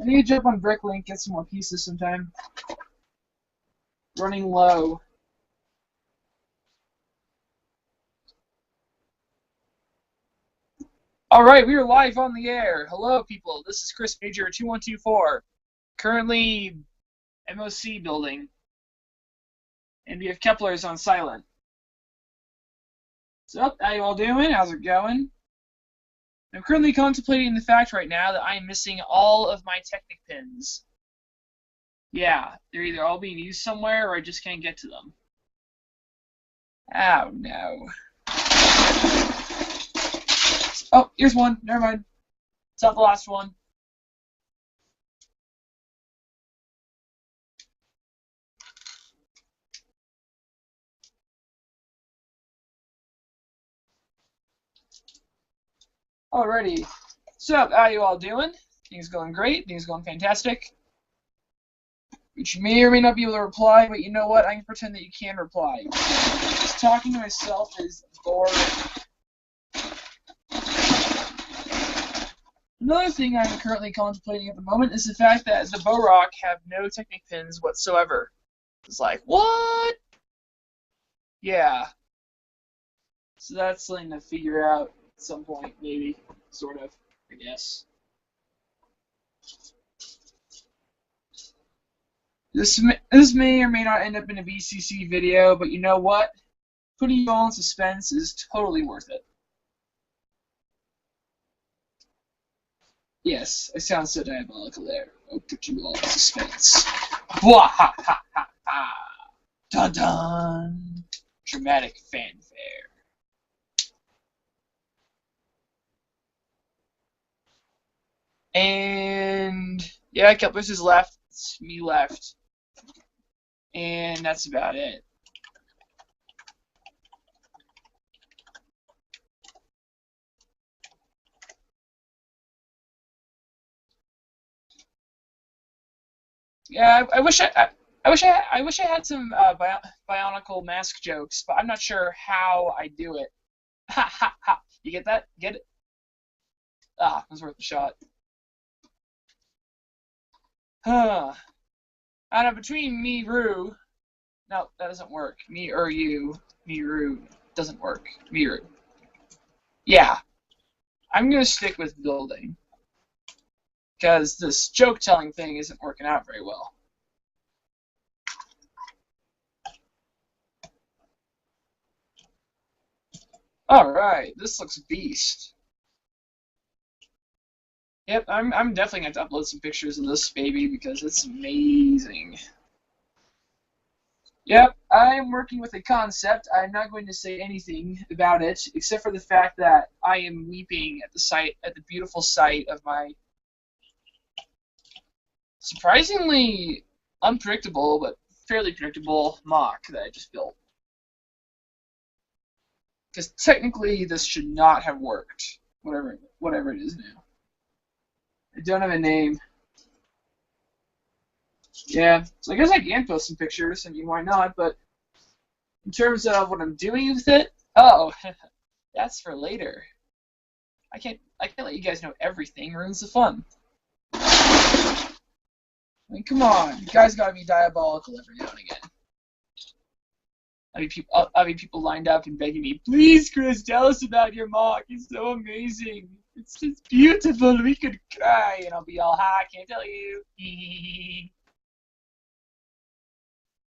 I need to jump on Bricklink, get some more pieces sometime. Running low. Alright, we are live on the air. Hello, people. This is Chrismajor2124. Currently MOC building. And we have Keplers on silent. So, how you all doing? How's it going? I'm currently contemplating the fact right now that I am missing all of my Technic pins. Yeah, they're either all being used somewhere or I just can't get to them. Oh, no. Oh, here's one. Never mind. It's not the last one. Alrighty. So, how you all doing? Things going great. Things going fantastic. Which you may or may not be able to reply, but you know what? I can pretend that you can reply. Just talking to myself is boring. Another thing I'm currently contemplating at the moment is the fact that the Bow-Rock have no Technic pins whatsoever. It's like, what? Yeah. So that's something to figure out at some point, maybe. Sort of, I guess. This may or may not end up in a BCC video, but you know what? Putting you all in suspense is totally worth it. Yes, I sound so diabolical there. I'll put you all in suspense. Wahahaha! Dun dun! Dramatic fanfare. And yeah, Keplers is left. It's me left. And that's about it. Yeah, I wish I had some Bionicle mask jokes, but I'm not sure how I do it. Ha ha ha! You get that? Get it? Ah, it was worth a shot. Huh. I don't know, between me, Roo. No, that doesn't work. Me or you. Me, Roo. Doesn't work. Me, Roo. Yeah. I'm gonna stick with building. Because this joke-telling thing isn't working out very well. Alright, this looks beast. Yep, I'm definitely going to upload some pictures of this baby because it's amazing. Yep, I'm working with a concept. I'm not going to say anything about it, except for the fact that I am weeping at the beautiful sight of my surprisingly unpredictable, but fairly predictable mock that I just built. Because technically this should not have worked, whatever it is now. I don't have a name. Yeah, so I guess I can post some pictures. I mean, why not? But in terms of what I'm doing with it, oh, that's for later. I can't let you guys know everything. Ruins the fun. I mean, come on, you guys gotta be diabolical every now and again. I'll be people lined up and begging me, please, Chris, tell us about your mock. It's so amazing. It's just beautiful. We could cry, and I'll be all, ha, I can't tell you.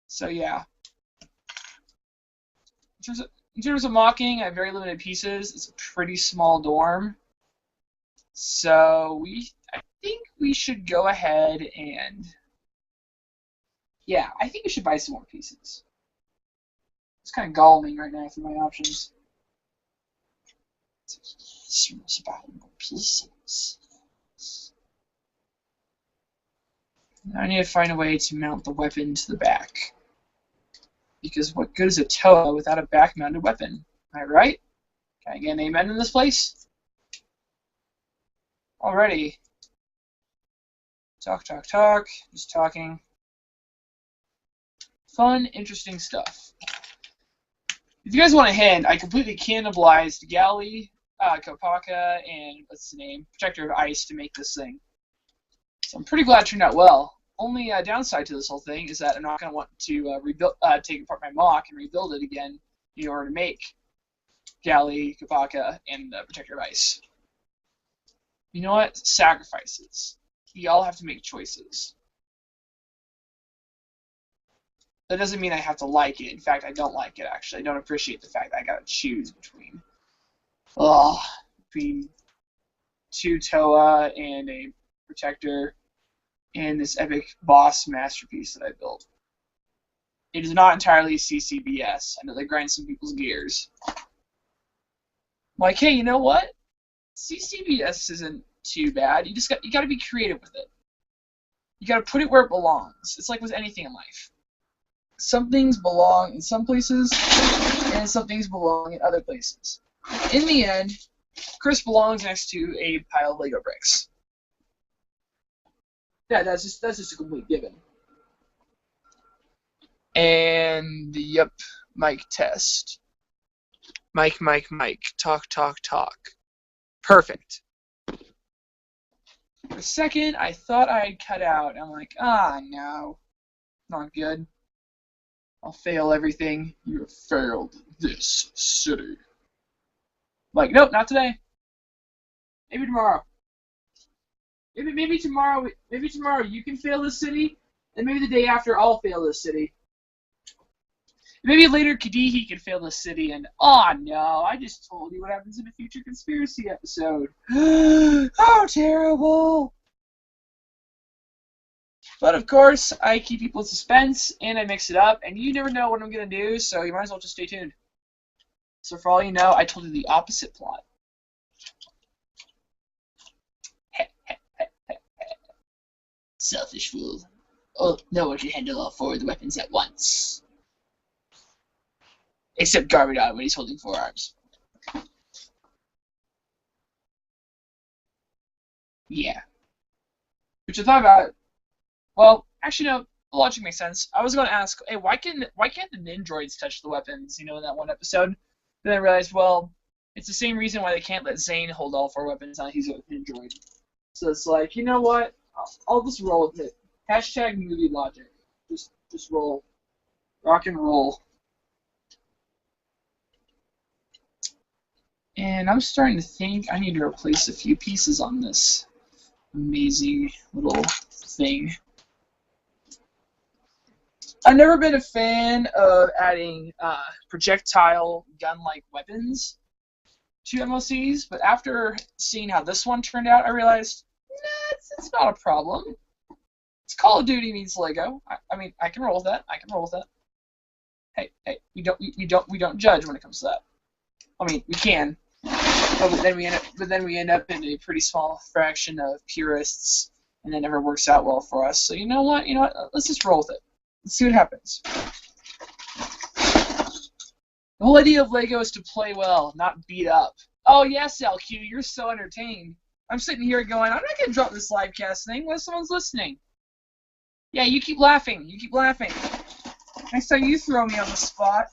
So yeah. In terms of mocking, I have very limited pieces. It's a pretty small dorm. So I think we should go ahead and, yeah, I think we should buy some more pieces. It's kind of galling right now for my options. Let's buy more pieces. I need to find a way to mount the weapon to the back. Because what good is a Toa without a back-mounted weapon? Am I right? Can I get an amen in this place? Alrighty. Talk, talk, talk. Just talking. Fun, interesting stuff. If you guys want a hint, I completely cannibalized Galley, Kopaka, and what's the name? Protector of Ice to make this thing. So I'm pretty glad it turned out well. Only downside to this whole thing is that I'm not going to want to take apart my mock and rebuild it again in order to make Galley, Kabaka, and the Protector of Ice. You know what? Sacrifices. We all have to make choices. That doesn't mean I have to like it. In fact, I don't like it, actually. I don't appreciate the fact that I gotta choose between two Toa and a Protector and this epic boss masterpiece that I built. It is not entirely CCBS. I know they grind some people's gears. Like, hey, you know what? CCBS isn't too bad. You got to be creative with it. You got to put it where it belongs. It's like with anything in life. Some things belong in some places, and some things belong in other places. In the end, Chris belongs next to a pile of Lego bricks. Yeah, that's just a complete given. And yep, mic test. Mic, talk. Perfect. For a second, I thought I'd cut out. I'm like, no, not good. I'll fail everything. You have failed this city. Like, nope, not today. Maybe tomorrow. Maybe tomorrow you can fail this city, and maybe the day after I'll fail this city. Maybe later Kadihi can fail this city, and no, I just told you what happens in a future conspiracy episode. How terrible! But of course, I keep people in suspense, and I mix it up, and you never know what I'm going to do, so you might as well just stay tuned. So for all you know, I told you the opposite plot. Selfish fool. Oh, no one can handle all four of the weapons at once. Except Garbodon when he's holding 4 arms. Yeah. Which I thought about. Well, actually, no. The logic makes sense. I was going to ask, hey, why can't the Nindroids touch the weapons? In that one episode. Then I realized, well, it's the same reason why they can't let Zane hold all 4 weapons. Now he's a Nindroid. So it's like, you know what? I'll just roll with it. Hashtag movie logic. Just roll. Rock and roll. And I'm starting to think I need to replace a few pieces on this amazing little thing. I've never been a fan of adding projectile gun-like weapons to MLCs, but after seeing how this one turned out, I realized, it's not a problem. It's Call of Duty meets Lego. I mean, I can roll with that. Hey, we don't judge when it comes to that. I mean, we can. But then we end up in a pretty small fraction of purists, and it never works out well for us. So you know what? Let's just roll with it. Let's see what happens. The whole idea of Lego is to play well, not beat up. Oh yes, LQ, you're so entertained. I'm sitting here going, I'm not gonna drop this live cast thing unless someone's listening. Yeah, you keep laughing. Next time you throw me on the spot.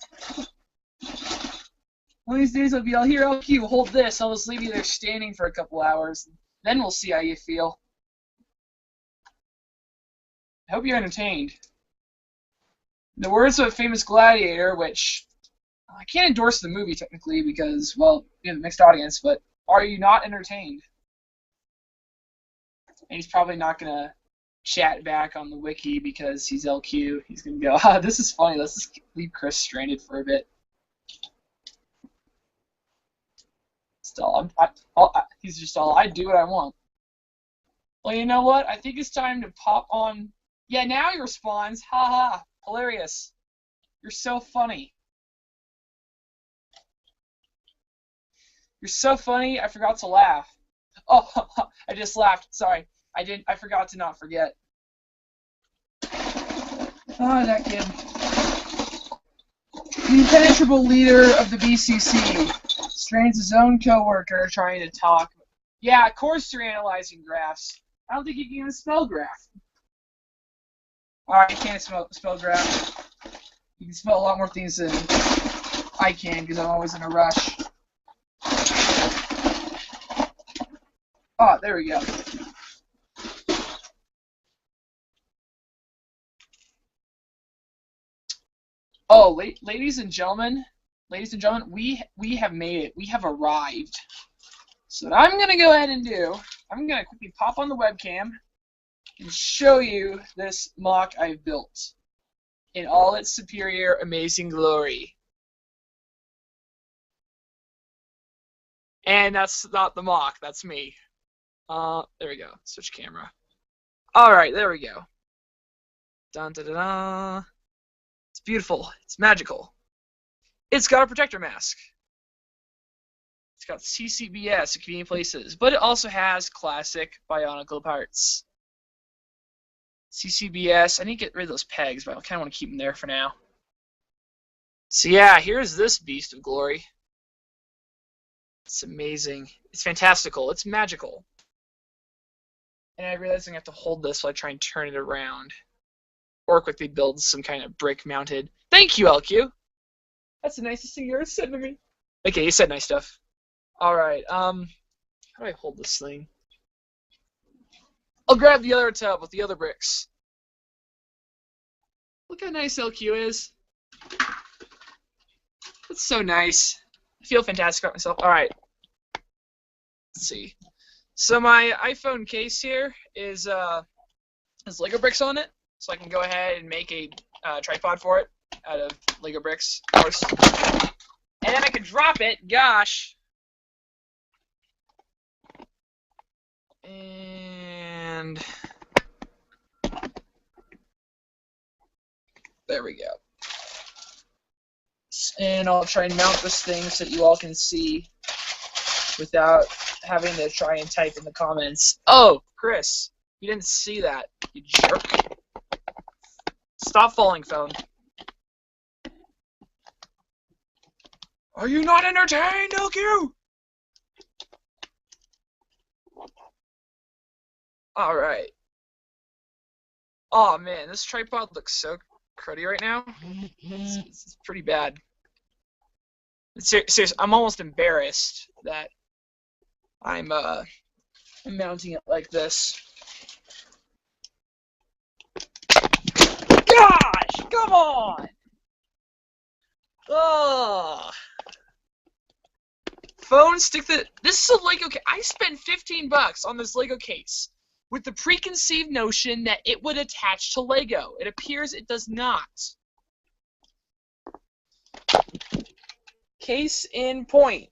One of these days I'll be all, here, LQ, hold this. I'll just leave you there standing for a couple hours. Then we'll see how you feel. I hope you're entertained. In the words of a famous gladiator, which I can't endorse the movie technically because, well, you have a mixed audience, but are you not entertained? And he's probably not going to chat back on the wiki because he's LQ. He's going to go, this is funny. Let's just leave Chris stranded for a bit. He's just all, I do what I want. Well, you know what? I think it's time to pop on. Yeah, now he responds. Ha. Hilarious. You're so funny. You're so funny, I forgot to laugh. Oh, I just laughed. Sorry. I forgot to not forget. Oh, that kid. The impenetrable leader of the BCC strains his own co-worker trying to talk. Yeah, of course you're analyzing graphs. I don't think you can even spell graph. Alright, I can't spell graph. You can spell a lot more things than I can because I'm always in a rush. Oh, there we go. Oh, ladies and gentlemen, we have made it. We have arrived. So what I'm gonna go ahead and do, I'm gonna quickly pop on the webcam and show you this mock I've built in all its superior, amazing glory. And that's not the mock, that's me. There we go. Switch camera. Alright, there we go. Dun da da da. It's beautiful. It's magical. It's got a protector mask. It's got CCBS at convenient places, but it also has classic Bionicle parts. CCBS, I need to get rid of those pegs, but I kind of want to keep them there for now. So yeah, here's this beast of glory. It's amazing. It's fantastical. It's magical. And I realize I'm going to have to hold this while I try and turn it around. Or quickly build some kind of brick-mounted... Thank you, LQ! That's the nicest thing you ever said to me. Okay, you said nice stuff. Alright, how do I hold this thing? I'll grab the other tub with the other bricks. Look how nice LQ is. That's so nice. I feel fantastic about myself. Alright. Let's see. So my iPhone case here is has Lego bricks on it. So I can go ahead and make a tripod for it out of Lego bricks, of course. And then I can drop it. Gosh. And there we go. And I'll try and mount this thing so that you all can see without having to try and type in the comments. Oh, Chris, you didn't see that, you jerk. Stop falling, phone. Are you not entertained, LQ? Alright. Oh man, this tripod looks so cruddy right now. It's pretty bad. Seriously, I'm almost embarrassed that I'm mounting it like this. Gosh, come on! Ugh. Phone, stick the... This is a Lego case. I spent $15 on this Lego case with the preconceived notion that it would attach to Lego. It appears it does not. Case in point.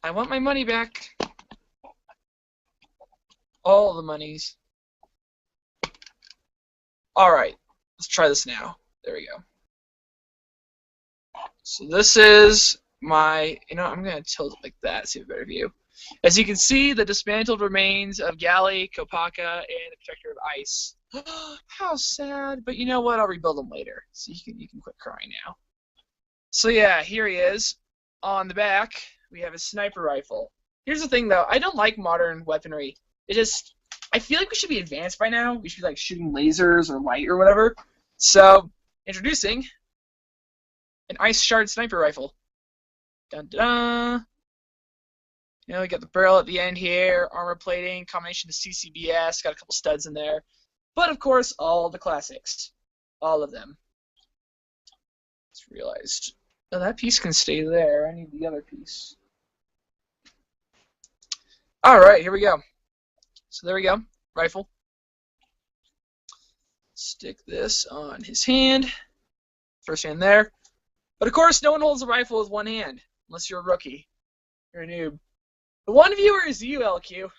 I want my money back. All the monies. Alright, let's try this now. There we go. So this is my, I'm going to tilt it like that, see a better view. As you can see, the dismantled remains of Galley, Kopaka, and the Protector of Ice. How sad, but you know what, I'll rebuild them later. So you can quit crying now. So yeah, here he is. On the back, we have a sniper rifle. Here's the thing though, I don't like modern weaponry. I feel like we should be advanced by now. We should be like shooting lasers or light or whatever. So, introducing an ice shard sniper rifle. Dun dun. We got the barrel at the end here, armor plating, combination of CCBS, got a couple studs in there. But of course, all the classics. All of them. Just realized. Oh, that piece can stay there. I need the other piece. Alright, here we go. So there we go. Rifle. Stick this on his hand. First hand there. But of course, no one holds a rifle with one hand. Unless you're a rookie. You're a noob. The one viewer is you, LQ.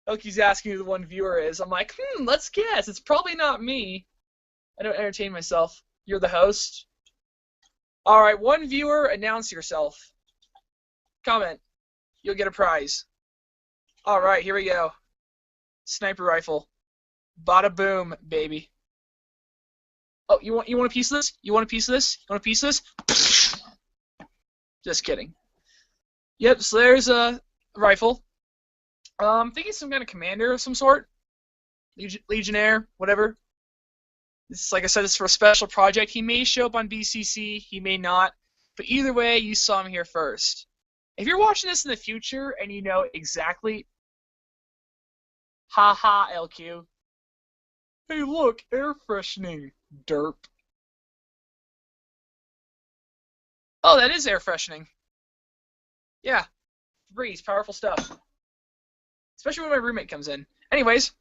LQ's asking who the one viewer is. I'm like, let's guess. It's probably not me. I don't entertain myself. You're the host. Alright, one viewer, announce yourself. Comment. You'll get a prize. Alright, here we go. Sniper rifle. Bada boom, baby. Oh, you want a piece of this? You want a piece of this? You want a piece of this? Just kidding. Yep, so there's a rifle. I'm thinking some kind of commander of some sort. Legionnaire, whatever. This, like I said, it's for a special project. He may show up on BCC, he may not. But either way, you saw him here first. If you're watching this in the future and you know exactly... Ha ha, LQ. Hey, look, air freshening. Derp. Oh, that is air freshening. Yeah, Febreze, powerful stuff. Especially when my roommate comes in. Anyways,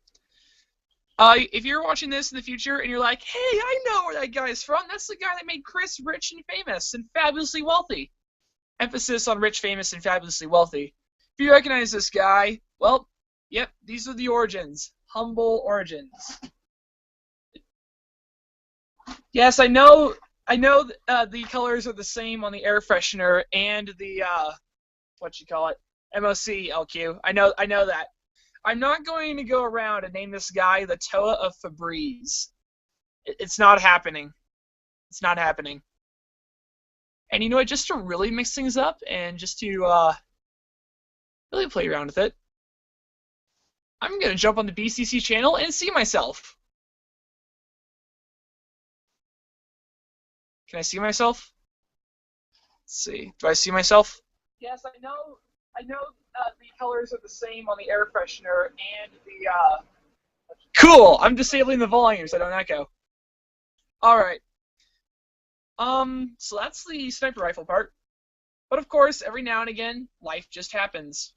if you're watching this in the future and you're like, hey, I know where that guy is from. That's the guy that made Chris rich and famous and fabulously wealthy. Emphasis on rich, famous, and fabulously wealthy. If you recognize this guy, well, yep, these are the origins. Humble origins. Yes, I know the colors are the same on the air freshener and the, MOC LQ. I know that. I'm not going to go around and name this guy the Toa of Febreze. It's not happening. It's not happening. And you know what, just to really mix things up and just to really play around with it, I'm going to jump on the BCC channel and see myself. Can I see myself? Let's see. Do I see myself? Yes, I know the colors are the same on the air freshener and the, Cool! I'm disabling the volume so I don't echo. Alright. So that's the sniper rifle part. But of course, every now and again, life just happens.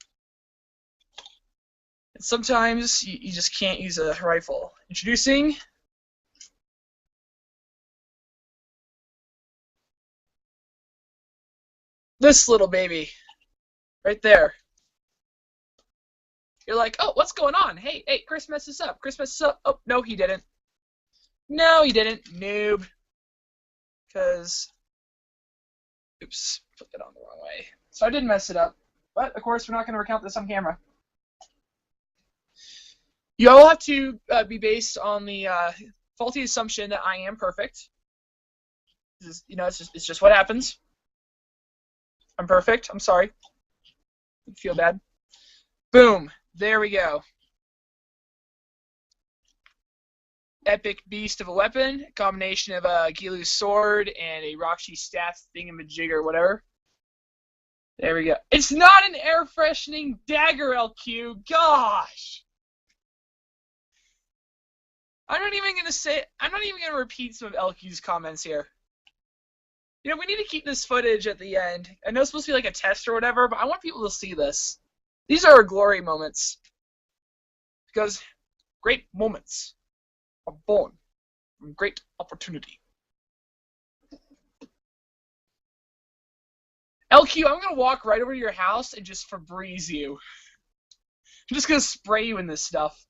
And sometimes you just can't use a rifle. Introducing this little baby. Right there. You're like, oh, what's going on? Hey, Chris messed this up. Chris messed this up. Oh, no, he didn't. No, he didn't. Noob. Because, oops, put that on the wrong way. So I did mess it up. But, of course, we're not going to recount this on camera. You all have to be based on the faulty assumption that I am perfect. It's just what happens. I'm perfect. I'm sorry. I feel bad. Boom. There we go. Epic beast of a weapon. A combination of a Gilu's sword and a Roxy staff thingamajig or whatever. There we go. It's not an air freshening dagger, LQ. Gosh. I'm not even going to repeat some of LQ's comments here. You know, we need to keep this footage at the end. I know it's supposed to be like a test or whatever, but I want people to see this. These are our glory moments. Because great moments are born from great opportunity. LQ, I'm going to walk right over to your house and just Febreze you. I'm just going to spray you in this stuff.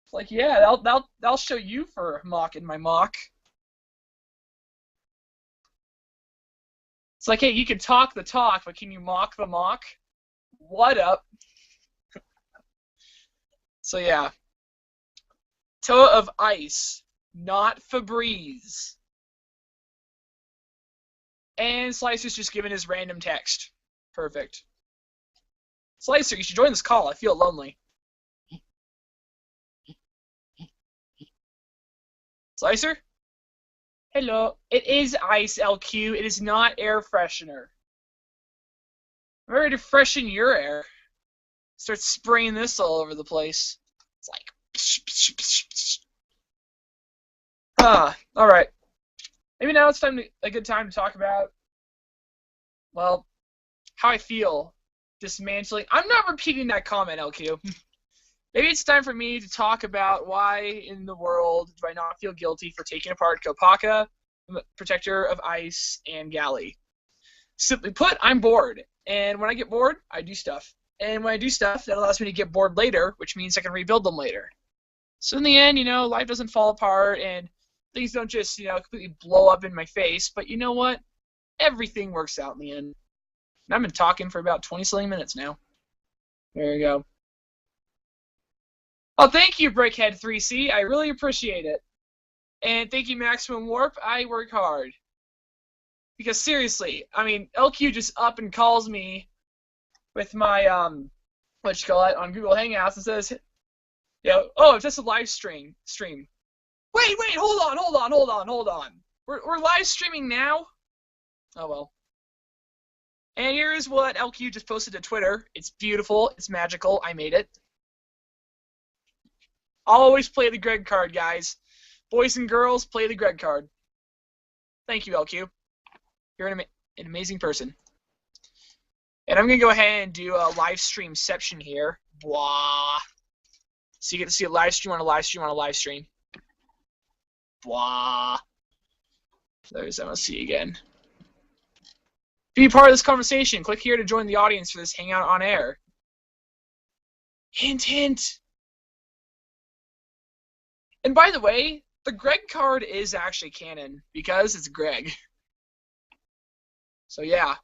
It's like, yeah, that'll show you for mocking my mock. It's like, hey, you can talk the talk, but can you mock the mock? What up? So yeah. Toa of Ice, not Febreze. And Slicer's just given his random text. Perfect. Slicer, you should join this call. I feel lonely. Slicer? Hello. It is ice, LQ. It is not air freshener. I'm ready to freshen your air. Start spraying this all over the place. It's like... alright. Maybe now it's a good time to talk about, well, how I feel dismantling... I'm not repeating that comment, LQ. Maybe it's time for me to talk about why in the world do I not feel guilty for taking apart Kopaka, Protector of Ice, and Galley. Simply put, I'm bored. And when I get bored, I do stuff. And when I do stuff, that allows me to get bored later, which means I can rebuild them later. So in the end, life doesn't fall apart, and things don't just, completely blow up in my face. But you know what? Everything works out in the end. And I've been talking for about 20-something minutes now. There you go. Oh, thank you, Brickhead3C. I really appreciate it. And thank you, Maximum Warp. I work hard. Because seriously, LQ just up and calls me with my, on Google Hangouts and says, oh, it's just a live stream. Wait, hold on. We're live streaming now? Oh, well. And here's what LQ just posted to Twitter. It's beautiful. It's magical. I made it. I'll always play the Greg card, guys. Boys and girls, play the Greg card. Thank you, LQ. You're an amazing person. And I'm going to go ahead and do a live streamception here. Blah. So you get to see a live stream on a live stream on a live stream. Blah. There's MLC again. Be part of this conversation. Click here to join the audience for this hangout on air. Hint, hint. And by the way, the Greg card is actually canon because it's Greg. So yeah.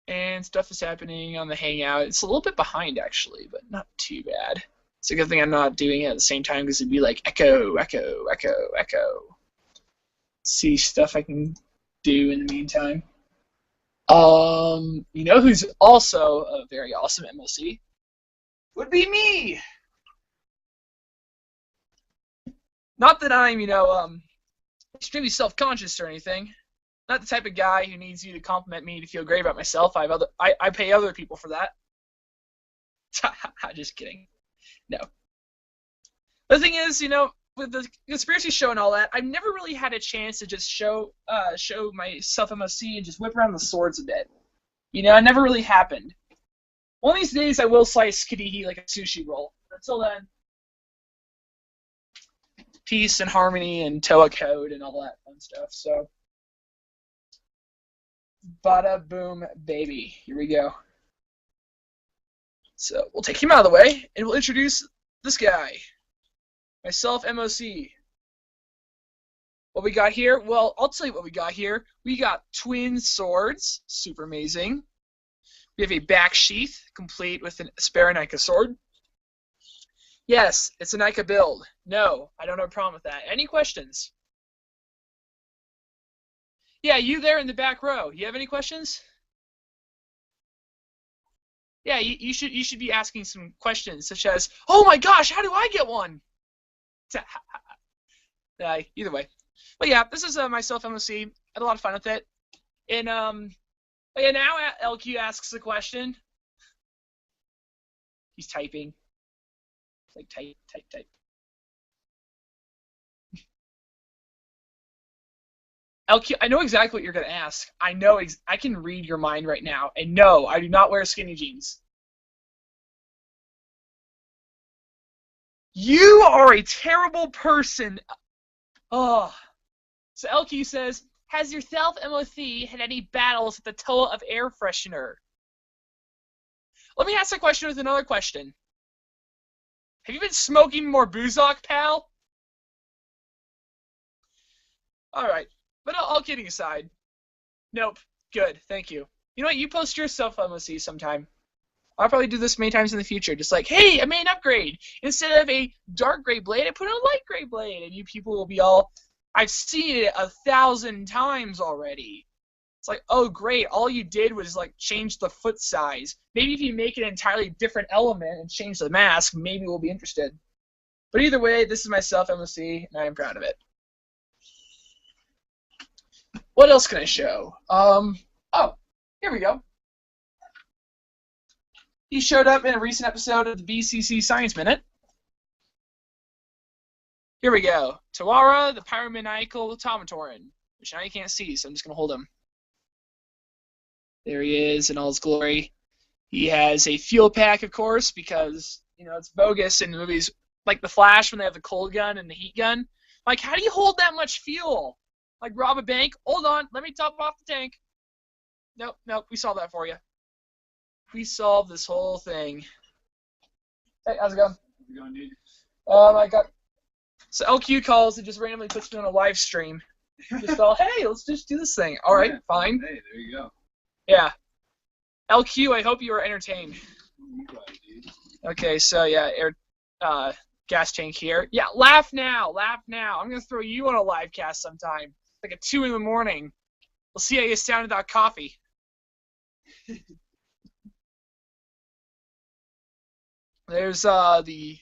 And stuff is happening on the hangout. It's a little bit behind actually, but not too bad. It's a good thing I'm not doing it at the same time because it'd be like echo, echo, echo, echo. See stuff I can do in the meantime. You know who's also a very awesome MLC? Would be me. Not that I'm, extremely self-conscious or anything. Not the type of guy who needs you to compliment me to feel great about myself. I pay other people for that. Just kidding. No. The thing is, with the conspiracy show and all that, I've never really had a chance to just show my self-MOC and just whip around the swords a bit. It never really happened. One of these days I will slice Kadihi like a sushi roll. Until then, peace and harmony and Toa code and all that fun stuff. So, bada boom, baby. Here we go. So we'll take him out of the way and we'll introduce this guy. Myself, MOC. What we got here? Well, I'll tell you what we got here. We got twin swords. Super amazing. We have a back sheath, complete with an Asparanica sword. Yes, it's a Nika build. No, I don't have a problem with that. Any questions? Yeah, you there in the back row. You have any questions? Yeah, you should be asking some questions, such as, oh my gosh, how do I get one? Either way. But yeah, this is myself, MOC. Had a lot of fun with it. And yeah, now LQ asks a question. He's typing. It's like type. LQ, I know exactly what you're going to ask. I know. I can read your mind right now. And no, I do not wear skinny jeans. You are a terrible person. Oh. So LQ says, has your self-MOC had any battles at the Toa of air freshener? Let me ask a question with another question. Have you been smoking more Boozok, pal? Alright. But all kidding aside. Nope. Good. Thank you. You know what? You post your self-MOC sometime. I'll probably do this many times in the future. Just like, hey, I made an upgrade. Instead of a dark gray blade, I put in a light gray blade. And you people will be all, I've seen it 1,000 times already. It's like, oh, great. All you did was, like, change the foot size. Maybe if you make an entirely different element and change the mask, maybe we'll be interested. But either way, this is my self-MOC, and I am proud of it. What else can I show? Oh, here we go. He showed up in a recent episode of the BCC Science Minute. Here we go. Tawara, the pyromaniacal automatoran, which now you can't see, so I'm just going to hold him. There he is in all his glory. He has a fuel pack, of course, because, it's bogus in movies like The Flash when they have the cold gun and the heat gun. Like, how do you hold that much fuel? Like, rob a bank? Hold on, let me top off the tank. Nope, we solved that for you. We solved this whole thing. Hey, how's it going? How's it going, dude? I got... So LQ calls and just randomly puts me on a live stream. Just all, hey, let's just do this thing. All right, fine. Hey, there you go. Yeah. LQ, I hope you were entertained. You got it, dude. Okay, so yeah, gas tank here. Yeah, laugh now. I'm going to throw you on a live cast sometime. Like at 2 in the morning. We'll see how you sound without coffee. There's the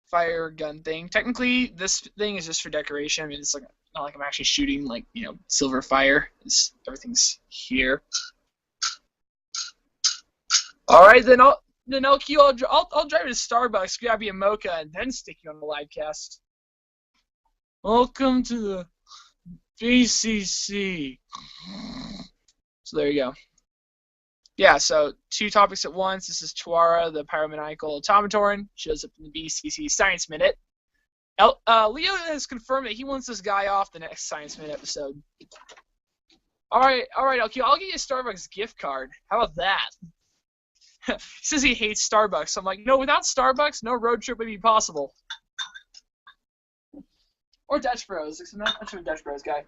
fire gun thing. Technically, this thing is just for decoration. I mean, it's like not like I'm actually shooting like silver fire. Everything's here. All right, then then LQ, I'll drive to Starbucks, grab you a mocha, and then stick you on the live cast. Welcome to the BCC. So there you go. Yeah, so 2 topics at once. This is Tuara, the pyromaniacal automaton, shows up in the BCC Science Minute. Leo has confirmed that he wants this guy off the next Science Minute episode. All right, LQ, I'll get you a Starbucks gift card. How about that? He says he hates Starbucks. I'm like, no, without Starbucks, no road trip would be possible. Or Dutch Bros. I'm not much of a Dutch Bros guy.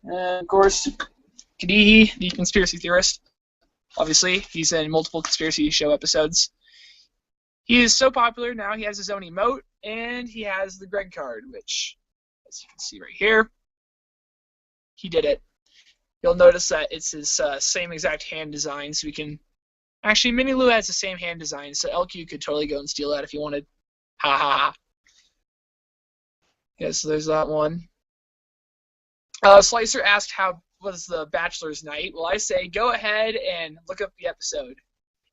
And of course, Kadihi, the conspiracy theorist. Obviously, he's in multiple conspiracy show episodes. He is so popular now, he has his own emote, and he has the Greg card, which, as you can see right here, he did it. You'll notice that it's his same exact hand design, so we can... Actually, Mini Lou has the same hand design, so LQ could totally go and steal that if he wanted. Ha ha ha. Yeah, so there's that one. Slicer asked how was the Bachelor's night. Well, I say go ahead and look up the episode.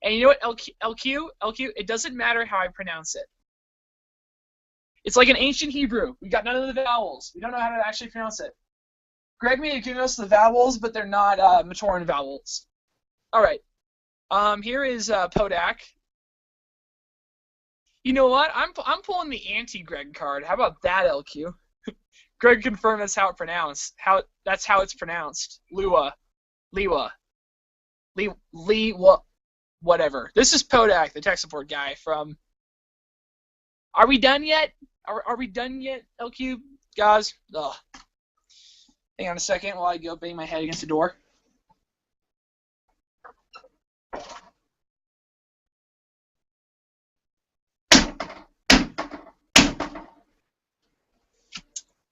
And you know what, LQ, it doesn't matter how I pronounce it. It's like an ancient Hebrew. We got none of the vowels. We don't know how to actually pronounce it. Greg may have given us the vowels, but they're not Matoran vowels. All right. Here is Podak. You know what? I'm pulling the anti-Greg card. How about that, LQ? Greg confirmed that's how it's pronounced. Liwa. Whatever. This is Podak, the tech support guy from... Are we done yet? Are we done yet, LQ? Guys? Ugh. Hang on a second while I go bang my head against the door.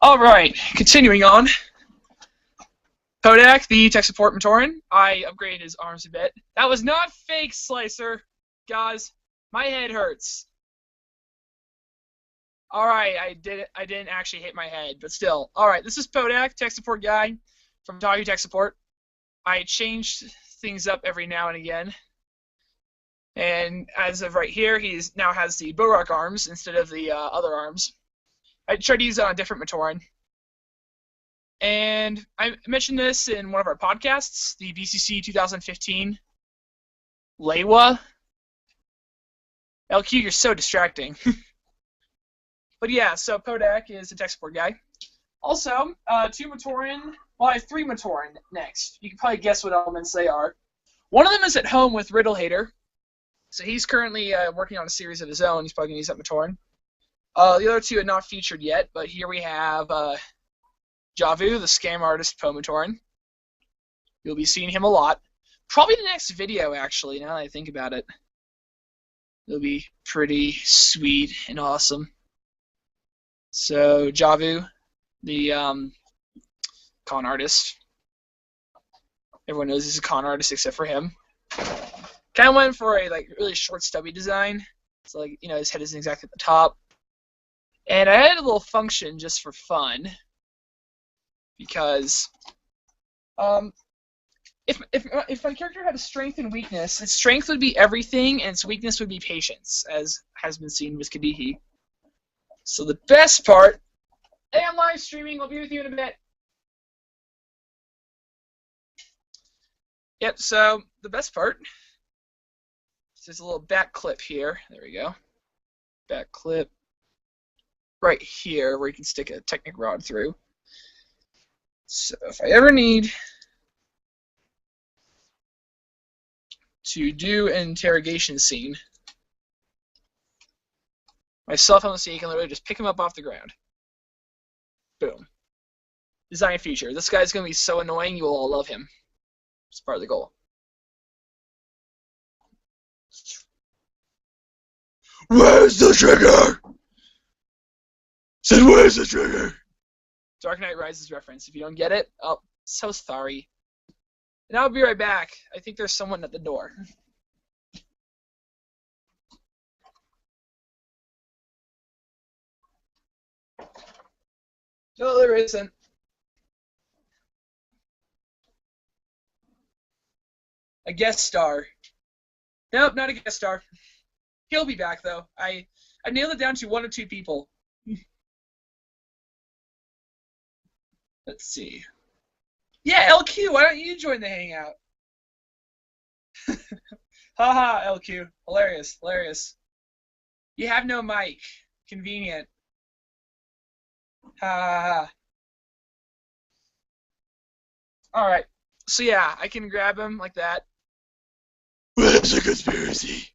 All right, continuing on. Podak, the tech support Matoran. I upgraded his arms a bit. That was not fake, Slicer. Guys, my head hurts. All right, I didn't actually hit my head, but still. All right, this is Podak, tech support guy from Tahu Tech Support. I changed things up every now and again. And as of right here, he now has the Borak arms instead of the other arms. I tried to use it on a different Matoran. And I mentioned this in one of our podcasts, the BCC 2015 Lewa. LQ, you're so distracting. But yeah, so Podak is a tech support guy. Also, 2 Matoran, well, I have 3 Matoran next. You can probably guess what elements they are. One of them is at home with Riddle Hater. So he's currently working on a series of his own. He's probably going to use that Matoran. The other 2 are not featured yet, but here we have Javu, the scam artist Pomatoran. You'll be seeing him a lot. Probably the next video, actually, now that I think about it. It'll be pretty sweet and awesome. So, Javu, the con artist. Everyone knows he's a con artist except for him. Kind of went for a really short, stubby design. So, his head isn't exactly at the top. And I had a little function just for fun, because if my character had a strength and weakness, its strength would be everything, and its weakness would be patience, as has been seen with Kadihi. So the best part... Hey, I'm live streaming. I'll be with you in a bit. Yep, so the best part... There's a little back clip here. There we go. Back clip. Right here, where you can stick a Technic rod through. So if I ever need to do an interrogation scene, myself on the scene can literally just pick him up off the ground. Boom. Design feature. This guy's going to be so annoying, you will all love him. It's part of the goal. Where's the trigger? Said, where's the trigger? Dark Knight Rises reference. If you don't get it, oh, so sorry. And I'll be right back. I think there's someone at the door. No, there isn't. A guest star. Nope, not a guest star. He'll be back though. I nailed it down to 1 or 2 people. Let's see. Yeah, LQ, why don't you join the hangout? Haha, LQ. Hilarious, hilarious. You have no mic. Convenient. Ha ha ha. Alright. So yeah, I can grab him like that. What's a conspiracy?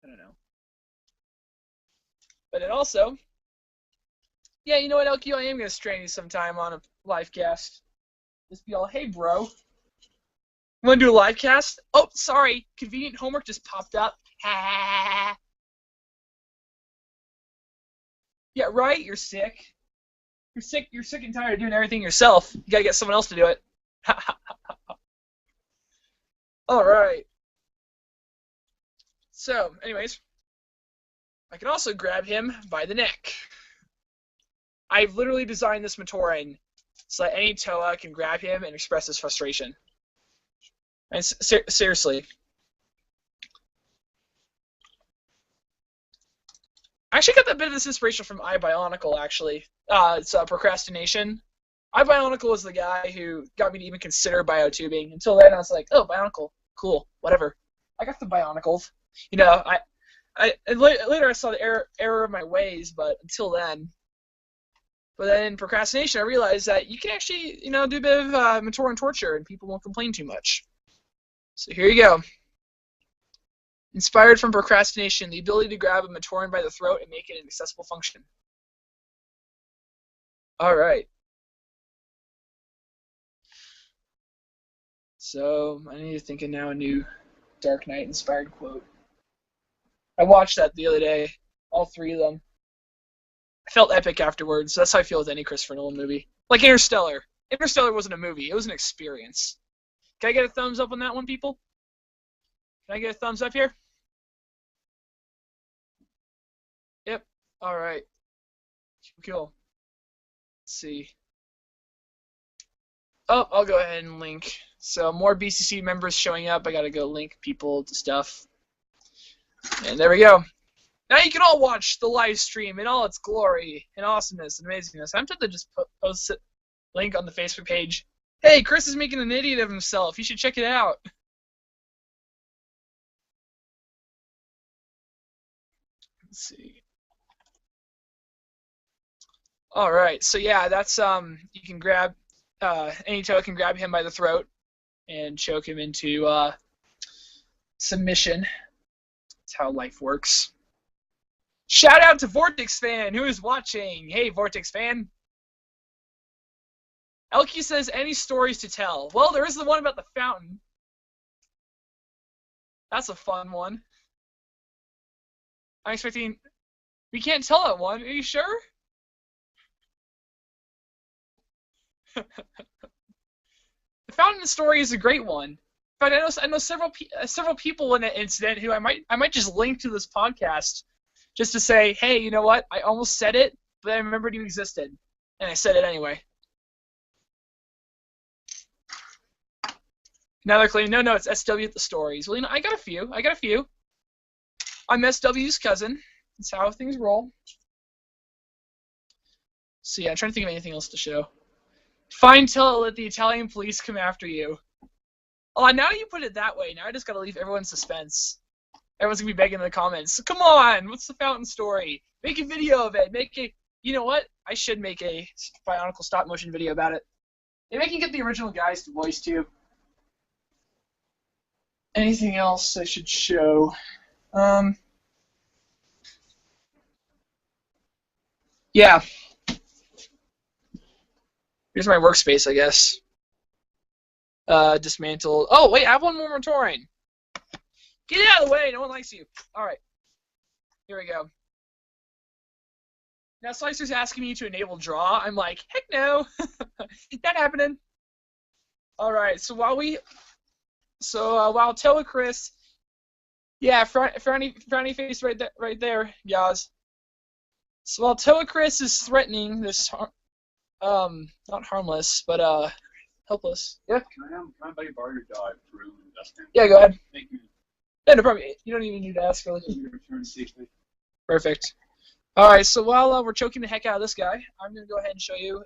I don't know. But it also, yeah, you know what, LQ, I am going to strain you sometime on a live cast. Just be all, hey, bro. You want to do a live cast? Oh, sorry. Convenient homework just popped up. Ha. Yeah, right? You're sick. You're sick and tired of doing everything yourself. You got to get someone else to do it. All right. So, anyways, I can also grab him by the neck. I've literally designed this Matoran so that any Toa can grab him and express his frustration. And seriously. I actually got a bit of this inspiration from iBionicle, actually. It's Procrastination. iBionicle was the guy who got me to even consider biotubing. Until then, I was like, oh, Bionicle, cool, whatever. I got the Bionicles. You know, later I saw the error of my ways, but until then. But then in Procrastination, I realized that you can actually, you know, do a bit of Matoran torture, and people won't complain too much. So here you go. Inspired from Procrastination, the ability to grab a Matoran by the throat and make it an accessible function. All right. So I need to think of now a new Dark Knight inspired quote. I watched that the other day, all 3 of them. I felt epic afterwards. That's how I feel with any Christopher Nolan movie. Like Interstellar. Interstellar wasn't a movie. It was an experience. Can I get a thumbs up on that one, people? Can I get a thumbs up here? Yep. All right. Cool. Let's see. Oh, I'll go ahead and link. So more BCC members showing up. I got to go link people to stuff. And there we go. Now you can all watch the live stream in all its glory and awesomeness and amazingness. I'm tempted to just post a link on the Facebook page. Hey, Chris is making an idiot of himself. You should check it out. Let's see. All right. So yeah, that's you can grab any Toa can grab him by the throat and choke him into submission. That's how life works. Shout out to Vortex Fan, who is watching. Hey, Vortex Fan. Elkie says, any stories to tell? Well, there is the one about the fountain. That's a fun one. I'm expecting... We can't tell that one. Are you sure? The fountain story is a great one. In fact, I know several people in that incident who I might just link to this podcast just to say, hey, you know what? I almost said it, but I remembered you existed, and I said it anyway. Now they're claiming, no, it's SW at the stories. Well, you know, I got a few. I'm SW's cousin. That's how things roll. So yeah, I'm trying to think of anything else to show. Fine till let the Italian police come after you. Oh, now you put it that way. Now I just gotta leave everyone in suspense. Everyone's gonna be begging in the comments. Come on, what's the fountain story? Make a video of it. You know what? I should make a Bionicle stop motion video about it. Maybe I can get the original guys to voice too. Anything else I should show? Yeah. Here's my workspace, I guess. Dismantled. Oh, wait, I have one more Matoran. Get out of the way, no one likes you. Alright. Here we go. Now Slicer's asking me to enable draw. I'm like, heck no. Not happening. Alright, so while Toa Chris, yeah, frowny face right there, Yaz. So while Toa Chris is threatening this, not harmless, but helpless. Yeah. Can I borrow your dog, Drew and Dustin? Yeah, go ahead. Thank you. Yeah, no problem. You don't even need to ask. Really. You return safely. Perfect. All right, so while we're choking the heck out of this guy, I'm going to go ahead and show you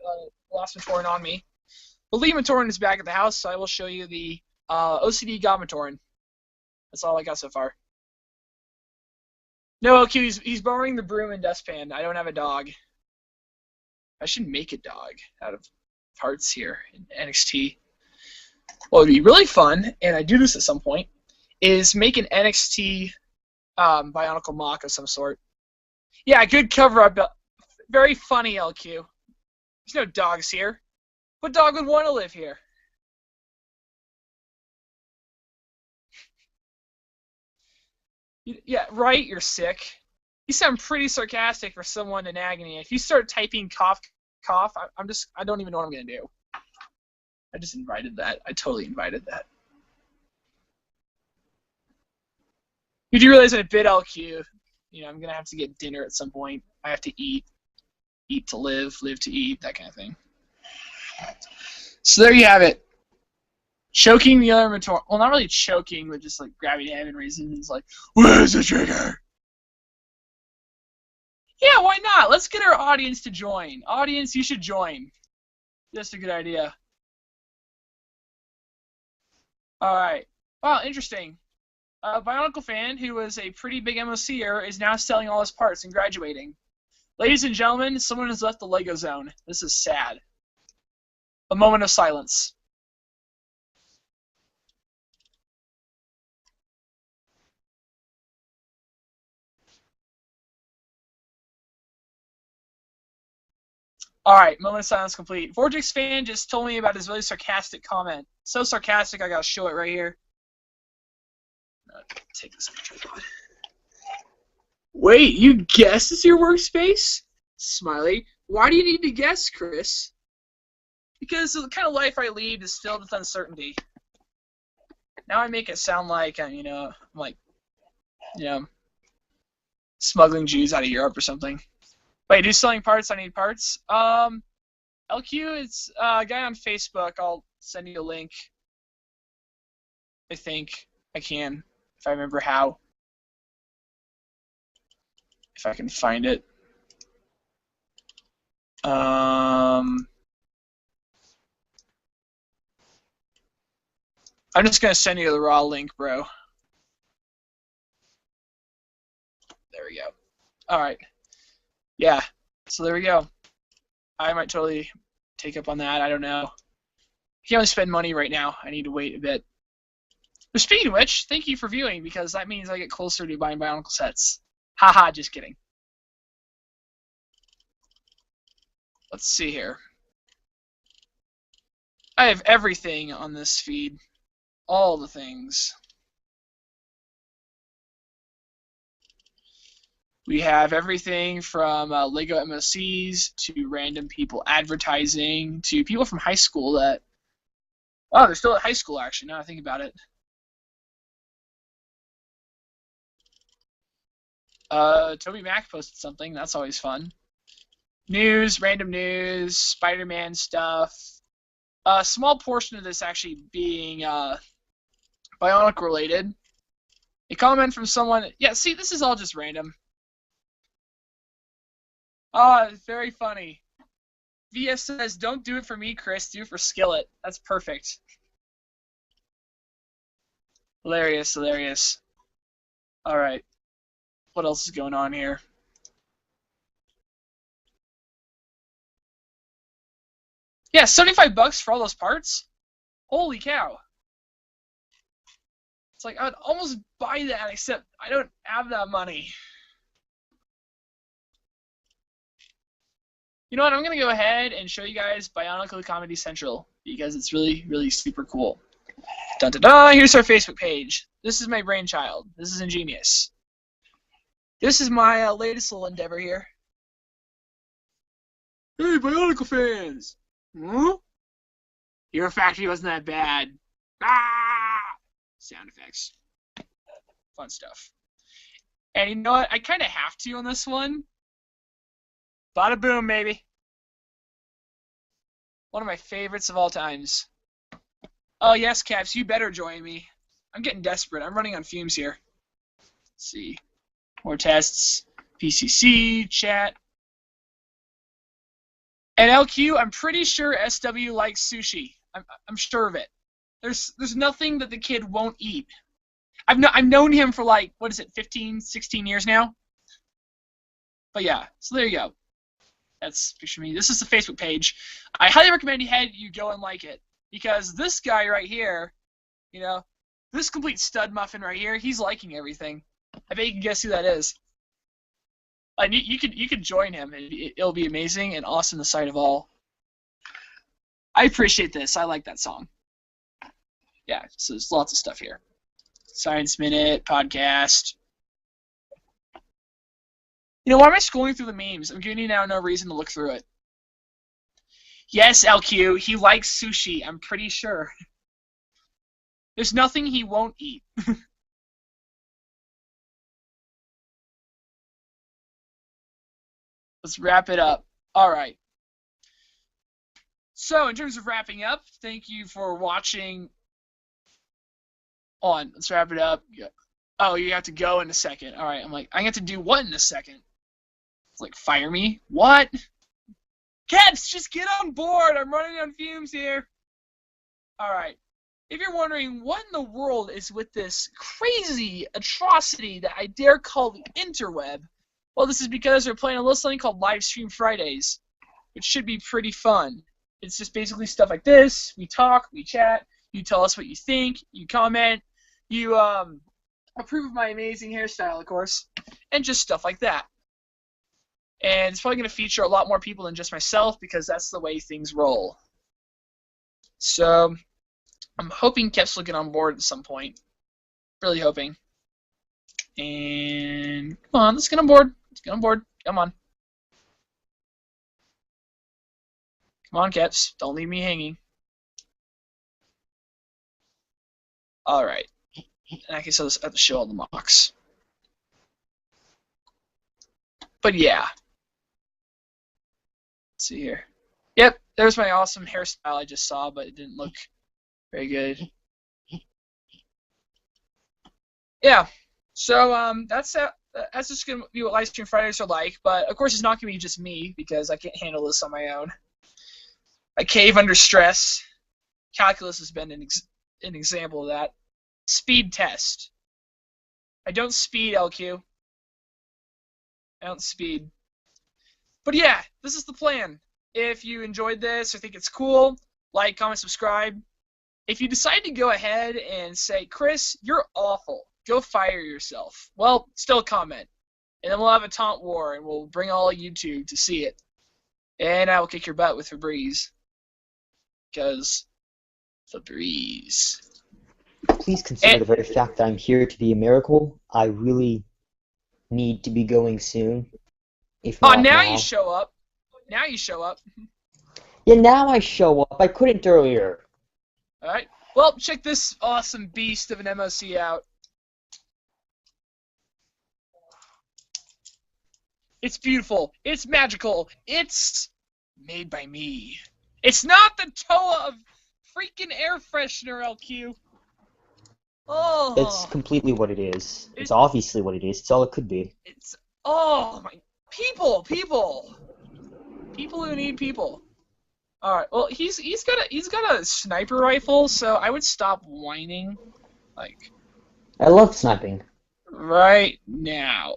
last Matoran on me. The lead Matoran is back at the house, so I will show you the OCD God Matoran. That's all I got so far. No, okay, he's borrowing the broom and dustpan. I don't have a dog. I should make a dog out of parts here in NXT. What would be really fun, and I do this at some point, is make an NXT Bionicle mock of some sort. Yeah, good cover-up. Very funny, LQ. There's no dogs here. What dog would want to live here? Yeah, right, you're sick. You sound pretty sarcastic for someone in agony. If you start typing cough, cough, I don't even know what I'm going to do. I just invited that. I totally invited that. You do realize in a bit, LQ, you know, I'm going to have to get dinner at some point. I have to eat to live to eat, that kind of thing. So there you have it. Choking the other Matoran. Well, not really choking, but just like grabbing him and raising his like, where's the trigger? Yeah, why not? Let's get our audience to join. Audience, you should join. Just a good idea. Alright. Wow, interesting. A Bionicle fan who was a pretty big MOCer is now selling all his parts and graduating. Ladies and gentlemen, someone has left the Lego zone. This is sad. A moment of silence. Alright, moment of silence complete. Vortex fan just told me about his really sarcastic comment. So sarcastic, I gotta show it right here. Take this picture. Wait, you guess it's your workspace? Smiley. Why do you need to guess, Chris? Because the kind of life I lead is filled with uncertainty. Now I make it sound like, you know, I'm like, you know, smuggling Jews out of Europe or something. Wait, who's selling parts? I need parts. LQ, it's a guy on Facebook. I'll send you a link. I think I can, if I remember how. If I can find it. I'm just going to send you the raw link, bro. There we go. Alright. Yeah, so there we go. I might totally take up on that. I don't know. I can't really spend money right now. I need to wait a bit. But speaking of which, thank you for viewing, because that means I get closer to buying Bionicle sets. Haha, just kidding. Let's see here. I have everything on this feed. All the things. We have everything from Lego MOCs to random people advertising to people from high school that... Oh, they're still at high school, actually, now I think about it. Toby Mac posted something. That's always fun. News, random news, Spider-Man stuff. A small portion of this actually being Bionic related. A comment from someone... Yeah, see, this is all just random. Oh, it's very funny. VF says, don't do it for me, Chris. Do it for Skillet. That's perfect. Hilarious, hilarious. Alright. What else is going on here? Yeah, $75 for all those parts? Holy cow. It's like, I'd almost buy that, except I don't have that money. You know what, I'm going to go ahead and show you guys Bionicle Comedy Central, because it's really, really super cool. Dun-dun-dun, here's our Facebook page. This is my brainchild. This is ingenious. This is my latest little endeavor here. Hey, Bionicle fans! Hmm? Your factory wasn't that bad. Ah! Sound effects. Fun stuff. And you know what? I kind of have to on this one. Bada boom, baby. One of my favorites of all times. Oh, yes, Keps, you better join me. I'm getting desperate. I'm running on fumes here. see. More tests. BCC, chat. And LQ, I'm pretty sure SW likes sushi. I'm sure of it. There's nothing that the kid won't eat. I've known him for like, what is it, 15, 16 years now? But yeah, so there you go. That's picture me. This is the Facebook page. I highly recommend you go and like it. Because this guy right here, you know, this complete stud muffin right here, he's liking everything. I bet you can guess who that is. And you could join him. It'll be amazing and awesome the sight of all. I appreciate this. I like that song. Yeah, so there's lots of stuff here. Science Minute, podcast. You know, why am I scrolling through the memes? I'm giving you now no reason to look through it. Yes, LQ, he likes sushi, I'm pretty sure. There's nothing he won't eat. Let's wrap it up. All right. So, in terms of wrapping up, thank you for watching. On, let's wrap it up. Oh, you have to go in a second. All right, I'm like, I have to do what in a second? It's like, fire me? What? Keps, just get on board. I'm running on fumes here. All right. If you're wondering what in the world is with this crazy atrocity that I dare call the interweb, well, this is because we're playing a little something called Livestream Fridays, which should be pretty fun. It's just basically stuff like this. We talk, we chat, you tell us what you think, you comment, you approve of my amazing hairstyle, of course, and just stuff like that. And it's probably going to feature a lot more people than just myself because that's the way things roll. So I'm hoping Keps will get on board at some point. Really hoping. And come on, let's get on board. Let's get on board. Come on. Come on, Keps. Don't leave me hanging. All right. And I guess I'll just have to show all the mocks. But yeah. Let's see here. Yep, there's my awesome hairstyle I just saw, but it didn't look very good. Yeah. So that's just gonna be what Livestream Fridays are like. But of course, it's not gonna be just me because I can't handle this on my own. I cave under stress. Calculus has been an example of that. Speed test. I don't speed, LQ. I don't speed. But yeah, this is the plan. If you enjoyed this or think it's cool, like, comment, subscribe. If you decide to go ahead and say, Chris, you're awful, go fire yourself, well, still comment. And then we'll have a taunt war, and we'll bring all YouTube to see it. And I will kick your butt with Febreze. Because Febreze. Please consider the very fact that I'm here to be a miracle. I really need to be going soon. If not now now. you show up. Now you show up. Yeah, now I show up. I couldn't earlier. Alright. Well, check this awesome beast of an MOC out. It's beautiful. It's magical. It's made by me. It's not the Toa of freaking air freshener, LQ. Oh. It's completely what it is. It's obviously what it is. It's all it could be. It's oh my people who need people. All right. Well, he's got a sniper rifle, so I would stop whining. Like. I love sniping. Right now.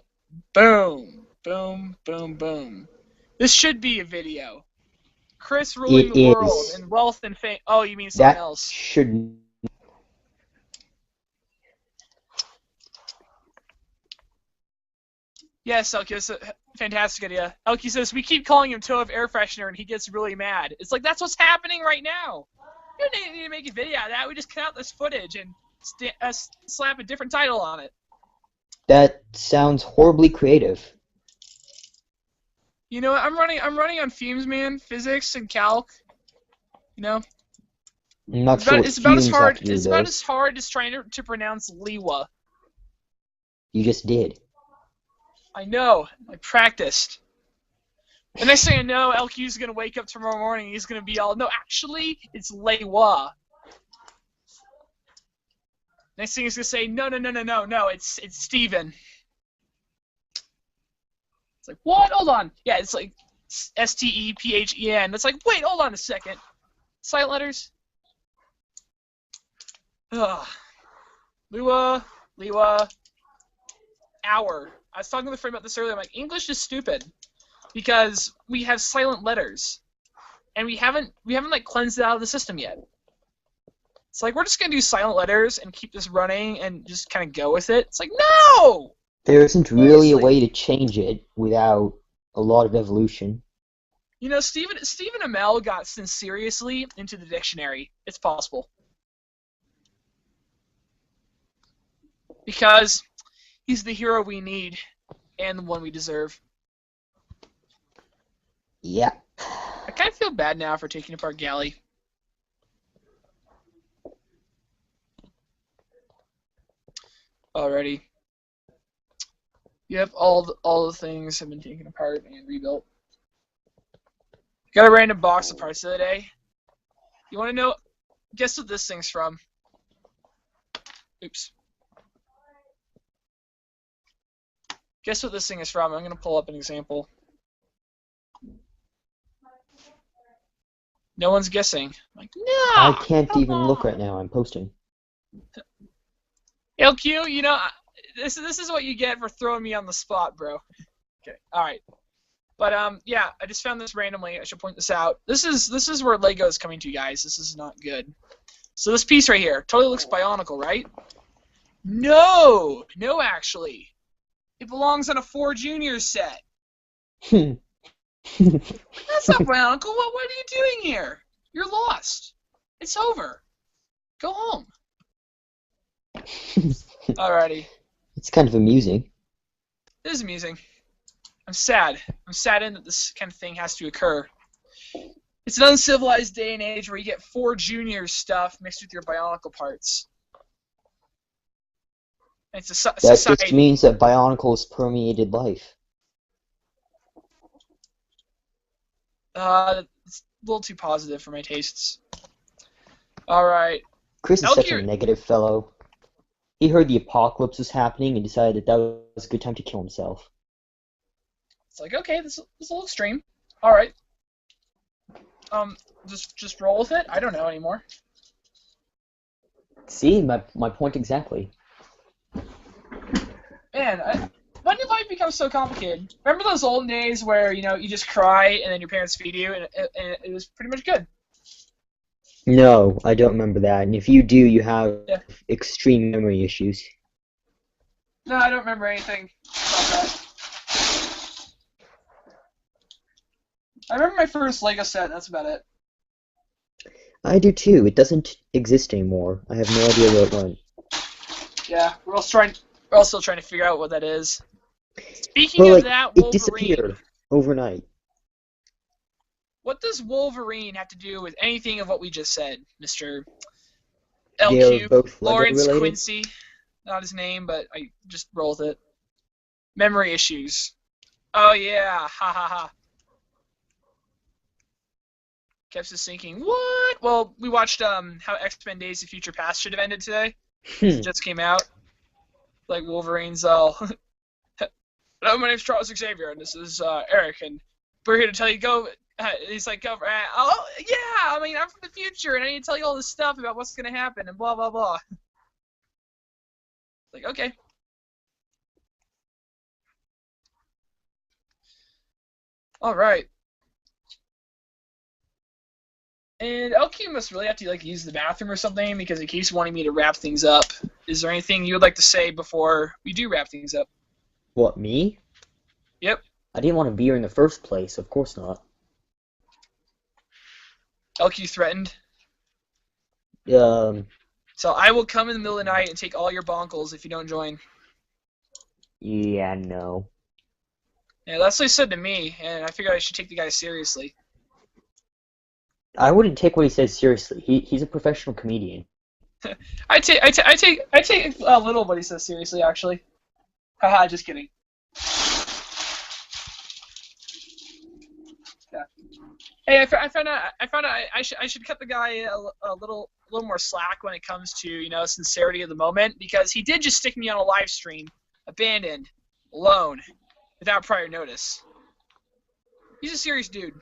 Boom. Boom. Boom. Boom. This should be a video. Chris ruling the world in wealth and fame. Oh, you mean something else? That should. Yes, Elky, that's a fantastic idea. Elky says, we keep calling him Toe of Air Freshener, and he gets really mad. It's like, that's what's happening right now. You don't need to make a video out of that. We just cut out this footage and slap a different title on it. That sounds horribly creative. You know what? I'm running on fumes, man. Physics and calc. You know? I'm not sure It's about as hard. It's It's about as hard as trying to pronounce Liwa. You just did. I know. I practiced. The next thing I know, LQ's gonna wake up tomorrow morning. He's gonna be all, no, actually, it's Leiwa. Next thing he's gonna say, no, it's Steven. It's like, what? Hold on. Yeah, it's like STEPHEN. It's like, wait, hold on a second. Silent letters. Ugh. Lua, hour. I was talking to a friend about this earlier. I'm like, English is stupid because we have silent letters, and we haven't like cleansed it out of the system yet. It's like we're just gonna do silent letters and keep this running and just kind of go with it. It's like, no. There isn't really a Seriously. way to change it without a lot of evolution. You know, Stephen Amell got sinceriously into the dictionary. It's possible. Because he's the hero we need and the one we deserve. Yeah. I kind of feel bad now for taking apart Galley. Alrighty. Yep, all the things have been taken apart and rebuilt. Got a random box of parts the other day. You want to know? Guess what this thing's from? Oops. Guess what this thing is from? I'm going to pull up an example. No one's guessing. I'm like, no! I can't even look right now. I'm posting. LQ, you know, this is what you get for throwing me on the spot, bro. Okay, all right. But yeah, I just found this randomly. I should point this out. This is where Lego is coming to, guys. This is not good. So this piece right here totally looks bionicle, right? No, actually, it belongs on a 4 Junior set. That's not bionicle. What are you doing here? You're lost. It's over. Go home. Alrighty. It's kind of amusing. It is amusing. I'm sad. I'm saddened that this kind of thing has to occur. It's an uncivilized day and age where you get 4 Junior stuff mixed with your bionicle parts. And it's a That society. just means that Bionicles permeated life. It's a little too positive for my tastes. Alright. Chris is such a Elkier- negative fellow. He heard the apocalypse was happening and decided that was a good time to kill himself. It's like, okay, this is a little extreme. Alright. Just roll with it? I don't know anymore. See, my point exactly. Man, when did life become so complicated? Remember those old days where, you know, you just cry and then your parents feed you and it was pretty much good? No, I don't remember that. And if you do, you have Yeah. extreme memory issues. No, I don't remember anything about that. I remember my first Lego set, that's about it. I do too. It doesn't exist anymore. I have no idea where it went. Yeah, we're all still trying to figure out what that is. Speaking Well, of like, that, it Wolverine. disappeared overnight. What does Wolverine have to do with anything of what we just said, Mr. They are LQ? both Lego Lawrence related. Quincy. Not his name, but I just roll with it. Memory issues. Oh yeah, ha ha ha. Keps is thinking, what? Well, we watched how X-Men Days of Future Past should have ended today. It just came out. Like Wolverine's all, hello, my name's Charles Xavier, and this is Eric, and we're here to tell you go. He's like, go. Oh yeah, I mean I'm from the future, and I need to tell you all this stuff about what's gonna happen, and blah blah blah. Like, okay. All right. And LQ must really have to like use the bathroom or something because he keeps wanting me to wrap things up. Is there anything you would like to say before we do wrap things up? What, me? Yep. I didn't want to be here in the first place. Of course not. LQ threatened. So I will come in the middle of the night and take all your bonkles if you don't join. Yeah, no. Yeah, that's what he said to me, and I figured I should take the guy seriously. I wouldn't take what he says seriously. He's a professional comedian. I take a little of what he says seriously, actually. Haha, just kidding. Yeah. Hey, I found out I should cut the guy a little more slack when it comes to, you know, sincerity of the moment, because he did just stick me on a live stream, abandoned, alone. without prior notice. He's a serious dude.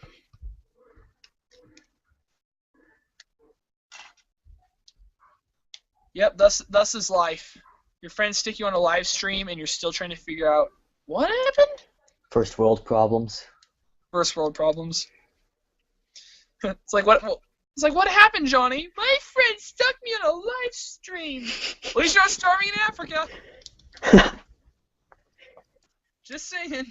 Yep, thus is life. Your friends stick you on a live stream, and you're still trying to figure out what happened. First world problems. First world problems. It's like what? It's like what happened, Johnny? My friend stuck me on a live stream. At least you're not starving in Africa. Just saying.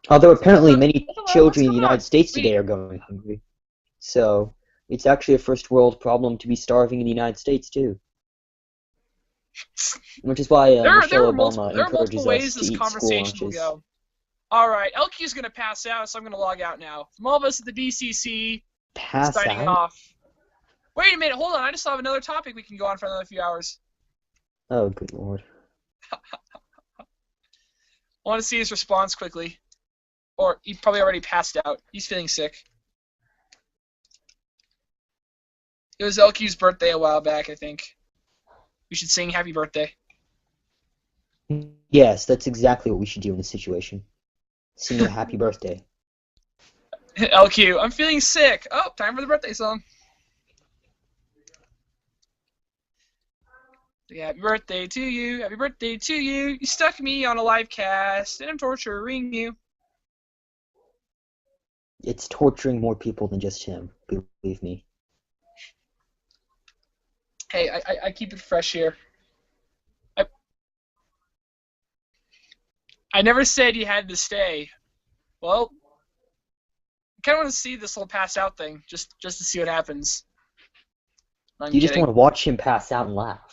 Although apparently many what's children in the going on? United States today are going hungry. So it's actually a first world problem to be starving in the United States too. Which is why Michelle Obama encourages us to eat school lunches. Go. All right, LQ's going to pass out, so I'm going to log out now. From all of us at the BCC, signing off. Wait a minute, hold on. I just saw another topic we can go on for another few hours. Oh, good lord. I want to see his response quickly. Or he probably already passed out. He's feeling sick. It was LQ's birthday a while back, I think. We should sing happy birthday. Yes, that's exactly what we should do in this situation. Sing a happy birthday. LQ, I'm feeling sick. Oh, time for the birthday song. Happy birthday to you. Happy birthday to you. You stuck me on a live cast, and I'm torturing you. It's torturing more people than just him, believe me. Hey, I keep it fresh here. I never said you had to stay. Well, I kind of want to see this whole pass out thing, just to see what happens. You just want to watch him pass out and laugh.